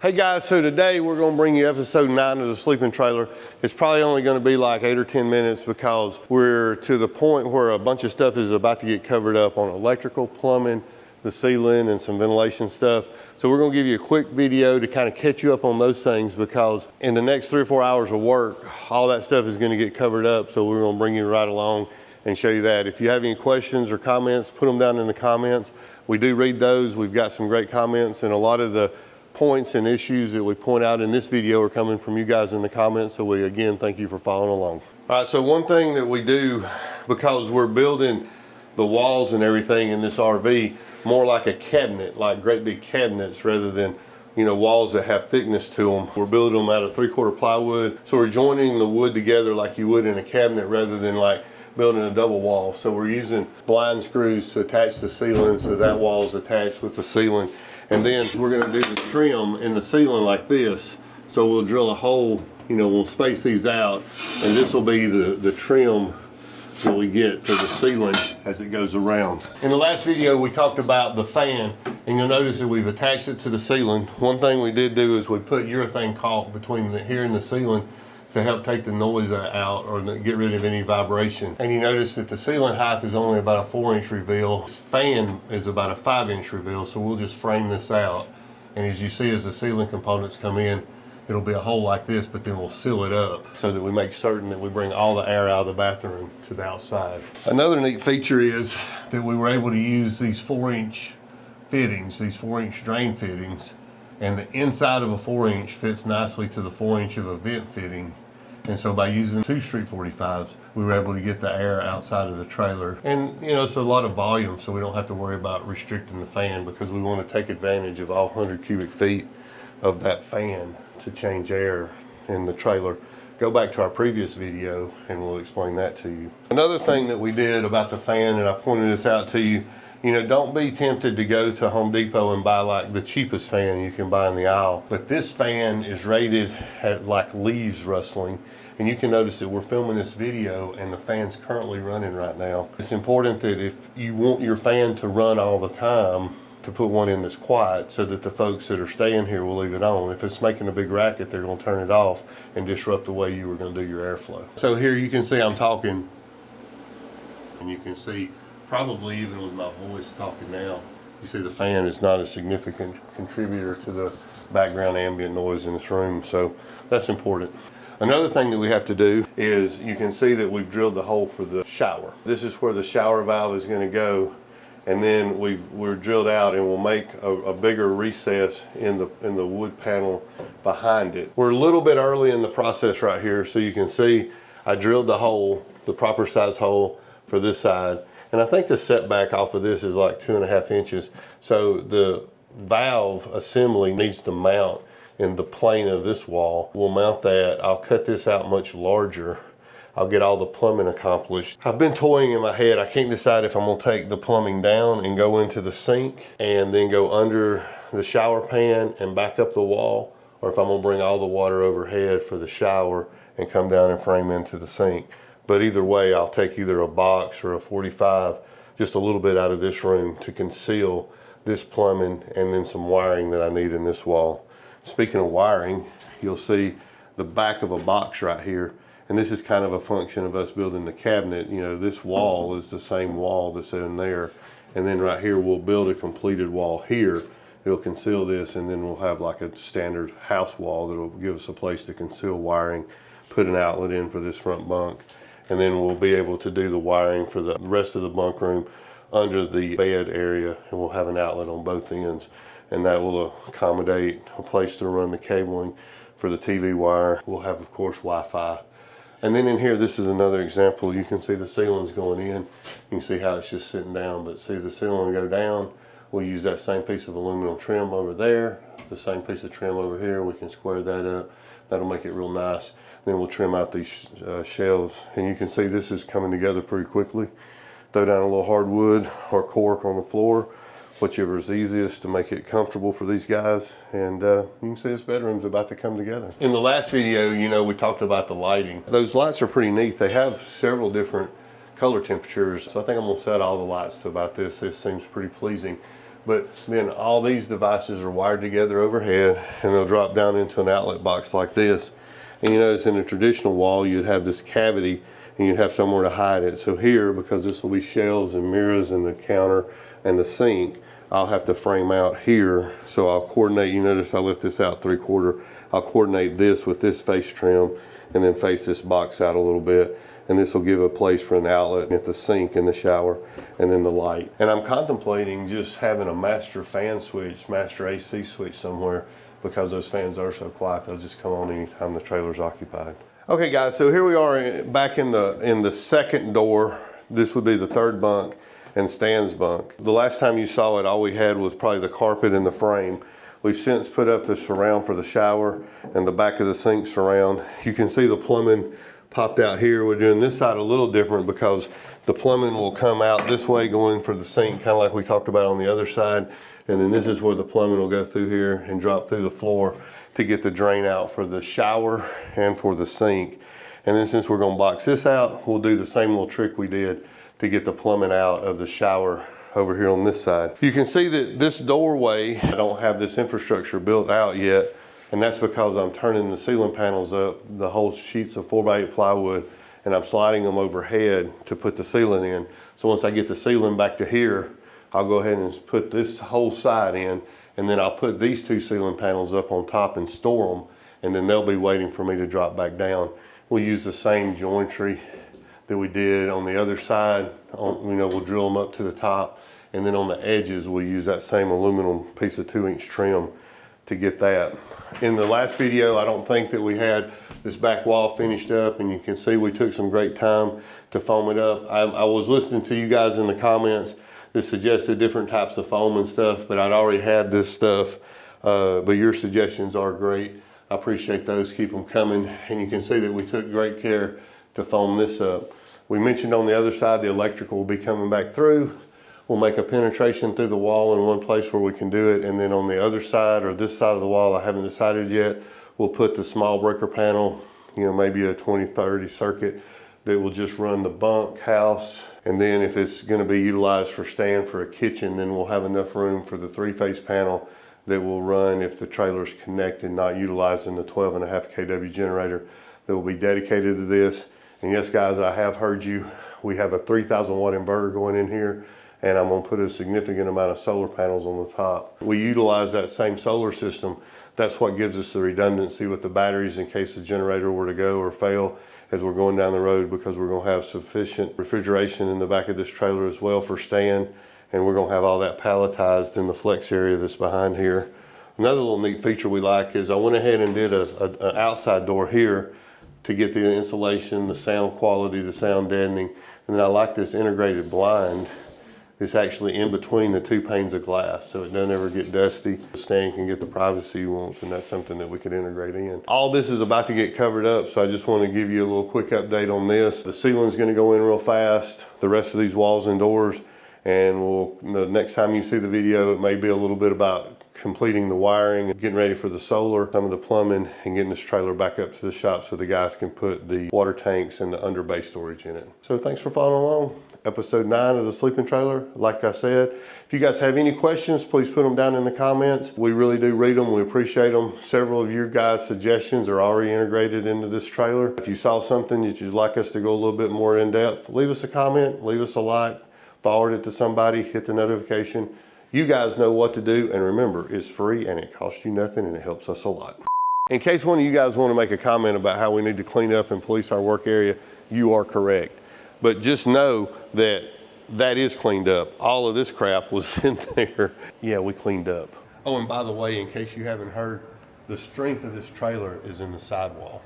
Hey guys, so today we're gonna bring you episode 9 of the sleeping trailer. It's probably only gonna be like 8 or 10 minutes because we're to the point where a bunch of stuff is about to get covered up on electrical, plumbing, the ceiling, and some ventilation stuff. So we're gonna give you a quick video to kind of catch you up on those things because in the next 3 or 4 hours of work, all that stuff is gonna get covered up. So we're gonna bring you right along and show you that. If you have any questions or comments, put them down in the comments. We do read those. We've got some great comments, and a lot of the points and issues that we point out in this video are coming from you guys in the comments. So we, again, thank you for following along. All right, so one thing that we do, because we're building the walls and everything in this RV more like a cabinet, like great big cabinets rather than, you know, walls that have thickness to them. We're building them out of 3/4 plywood. So we're joining the wood together like you would in a cabinet rather than like building a double wall. So we're using blind screws to attach the ceiling so that wall is attached with the ceiling. And then we're gonna do the trim in the ceiling like this. So we'll drill a hole, you know, we'll space these out, and this will be the trim that we get for the ceiling as it goes around. In the last video, we talked about the fan, and you'll notice that we've attached it to the ceiling. One thing we did do is we put urethane caulk between here and the ceiling to help take the noise out or get rid of any vibration. And you notice that the ceiling height is only about a 4-inch reveal. This fan is about a 5-inch reveal, so we'll just frame this out. And as you see, as the ceiling components come in, it'll be a hole like this, but then we'll seal it up so that we make certain that we bring all the air out of the bathroom to the outside. Another neat feature is that we were able to use these 4-inch fittings, these 4-inch drain fittings, and the inside of a 4-inch fits nicely to the 4-inch of a vent fitting. And so by using 2 Street 45s, we were able to get the air outside of the trailer. And you know, it's a lot of volume, so we don't have to worry about restricting the fan because we want to take advantage of all 100 cubic feet of that fan to change air in the trailer. Go back to our previous video and we'll explain that to you. Another thing that we did about the fan, and I pointed this out to you, you know, don't be tempted to go to Home Depot and buy like the cheapest fan you can buy in the aisle. But this fan is rated at like leaves rustling. And you can notice that we're filming this video and the fan's currently running right now. It's important that if you want your fan to run all the time, to put one in that's quiet so that the folks that are staying here will leave it on. If it's making a big racket, they're gonna turn it off and disrupt the way you were gonna do your airflow. So here you can see I'm talking, and you can see probably even with my voice talking now, you see the fan is not a significant contributor to the background ambient noise in this room, so that's important. Another thing that we have to do is you can see that we've drilled the hole for the shower. This is where the shower valve is going to go, and then we're drilled out and we'll make a bigger recess in the wood panel behind it. We're a little bit early in the process right here, so you can see I drilled the hole, the proper size hole for this side. And I think the setback off of this is like 2.5 inches. So the valve assembly needs to mount in the plane of this wall. We'll mount that. I'll cut this out much larger. I'll get all the plumbing accomplished. I've been toying in my head. I can't decide if I'm gonna take the plumbing down and go into the sink and then go under the shower pan and back up the wall, or if I'm gonna bring all the water overhead for the shower and come down and frame into the sink. But either way, I'll take either a box or a 45, just a little bit out of this room to conceal this plumbing and then some wiring that I need in this wall. Speaking of wiring, you'll see the back of a box right here. And this is kind of a function of us building the cabinet. You know, this wall is the same wall that's in there. And then right here, we'll build a completed wall here. It'll conceal this, and then we'll have like a standard house wall that'll give us a place to conceal wiring, put an outlet in for this front bunk. And then we'll be able to do the wiring for the rest of the bunk room under the bed area, and we'll have an outlet on both ends. And that will accommodate a place to run the cabling for the TV wire. We'll have, of course, Wi-Fi. And then in here, this is another example. You can see the ceiling's going in. You can see how it's just sitting down, but see the ceiling go down. We'll use that same piece of aluminum trim over there, the same piece of trim over here. We can square that up. That'll make it real nice. Then we'll trim out these shelves. And you can see this is coming together pretty quickly. Throw down a little hardwood or cork on the floor, whichever is easiest to make it comfortable for these guys. And you can see this bedroom's about to come together. In the last video, you know, we talked about the lighting. Those lights are pretty neat. They have several different color temperatures. So I think I'm gonna set all the lights to about this. It seems pretty pleasing. But then all these devices are wired together overhead, and they'll drop down into an outlet box like this. And you notice in a traditional wall, you'd have this cavity and you'd have somewhere to hide it. So here, because this will be shelves and mirrors and the counter and the sink, I'll have to frame out here. So I'll coordinate, you notice I lift this out 3/4. I'll coordinate this with this face trim and then face this box out a little bit. And this will give a place for an outlet at the sink and the shower and then the light. And I'm contemplating just having a master fan switch, master AC switch somewhere, because those fans are so quiet, they'll just come on anytime the trailer's occupied. Okay guys, so here we are back in the second door. This would be the third bunk and Stan's bunk. The last time you saw it, all we had was probably the carpet and the frame. We've since put up the surround for the shower and the back of the sink surround. You can see the plumbing popped out here. We're doing this side a little different because the plumbing will come out this way going for the sink, kind of like we talked about on the other side. And then this is where the plumbing will go through here and drop through the floor to get the drain out for the shower and for the sink. And then since we're gonna box this out, we'll do the same little trick we did to get the plumbing out of the shower over here on this side. You can see that this doorway, I don't have this infrastructure built out yet, and that's because I'm turning the ceiling panels up, the whole sheets of 4x8 plywood, and I'm sliding them overhead to put the ceiling in. So once I get the ceiling back to here, I'll go ahead and put this whole side in, and then I'll put these 2 ceiling panels up on top and store them, and then they'll be waiting for me to drop back down. We'll use the same jointry that we did on the other side. We'll drill them up to the top, and then on the edges, we'll use that same aluminum piece of 2-inch trim to get that. In the last video, I don't think that we had this back wall finished up, and you can see we took some great time to foam it up. I was listening to you guys in the comments that suggested different types of foam and stuff, but I'd already had this stuff, but your suggestions are great. I appreciate those, keep them coming. And you can see that we took great care to foam this up. We mentioned on the other side, the electrical will be coming back through. We'll make a penetration through the wall in one place where we can do it. And then on the other side or this side of the wall, I haven't decided yet, we'll put the small breaker panel, maybe a 20-30 circuit that will just run the bunkhouse. And then if it's gonna be utilized for stand for a kitchen, then we'll have enough room for the 3-phase panel that will run if the trailer's connected, not utilizing the 12.5 kW generator that will be dedicated to this. And yes, guys, I have heard you. We have a 3,000 watt inverter going in here, and I'm gonna put a significant amount of solar panels on the top. We utilize that same solar system. That's what gives us the redundancy with the batteries in case the generator were to go or fail as we're going down the road, because we're gonna have sufficient refrigeration in the back of this trailer as well for stand, and we're gonna have all that palletized in the flex area that's behind here. Another little neat feature we like is I went ahead and did an outside door here to get the insulation, the sound quality, the sound deadening. And then I like this integrated blind. It's actually in between the 2 panes of glass, so it doesn't ever get dusty. The stand can get the privacy he wants, and that's something that we could integrate in. All this is about to get covered up, so I just want to give you a little quick update on this. The ceiling's gonna go in real fast, the rest of these walls and doors, and the next time you see the video, it may be a little bit about completing the wiring, getting ready for the solar, some of the plumbing, and getting this trailer back up to the shop so the guys can put the water tanks and the under bay storage in it. So thanks for following along. Episode 9 of the sleeping trailer. Like I said, if you guys have any questions, please put them down in the comments. We really do read them. We appreciate them. Several of your guys' suggestions are already integrated into this trailer. If you saw something that you'd like us to go a little bit more in depth, leave us a comment, leave us a like, forward it to somebody, hit the notification. You guys know what to do, and remember, it's free and it costs you nothing and it helps us a lot. In case one of you guys want to make a comment about how we need to clean up and police our work area, you are correct. But just know that that is cleaned up. All of this crap was in there. Yeah, we cleaned up. Oh, and by the way, in case you haven't heard, the strength of this trailer is in the sidewall.